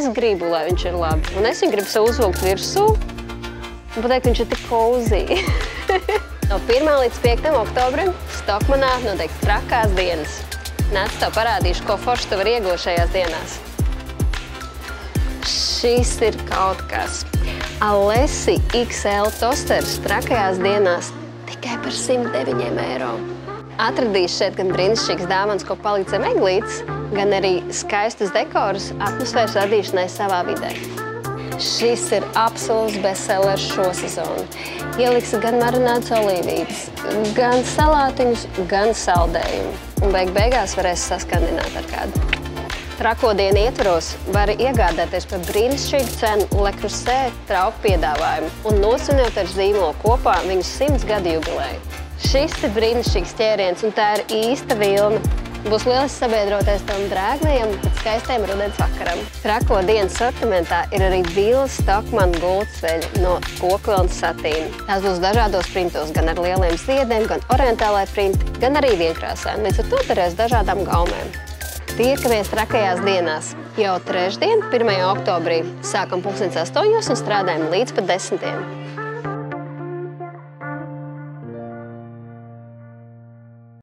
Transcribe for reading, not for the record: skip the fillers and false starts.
Es gribu, lai viņš ir labi. Un es viņu gribu sev uzvilkt virsū un pateikt, ka viņš ir tik cozy. No 1. līdz 5. oktobrim Stokmanā notiek trakās dienas. Nāc, tev parādīšu, ko forši tu vari iegūt šajās dienās. Šis ir kaut kas. Alessi XL tosters trakajās dienās tikai par 109 eiro. Atradīs šeit gan brīnišķīgs dāvans, ko palikt zem eglītes, gan arī skaistus dekorus atmosfēras radīšanai savā vidē. Šis ir absolūts bestsellers šo sezonu. Ieliksi gan marinētas olīvītes, gan salātiņus, gan saldējumu. Un beigās varēs saskandināt ar kādu. Trako dienu ietvaros var iegādāties par brīnišķīgu cenu Le Creuset trauku piedāvājumu un nosvinot ar zīmolu kopā viņu 100 gadu jubileju. Šis ir brīnišķīgs ķēriens un tā ir īsta vilna. Būs lielisks sabiedroties tam drēgnajam pēc skaistiem rudens vakaram. Trako dienas sortimentā ir arī Villas Stokman gultsveļi no kokvilnas satīna. Tās būs dažādos printos, gan ar lieliem ziediem, gan orientālai printi, gan arī vienkrāsēm. Līdz ar to derēs dažādām gaumēm. Tiekamies trakajās dienās. Jau trešdien, 1. oktobrī, sākam 8:00 un strādājam līdz pat 10:00.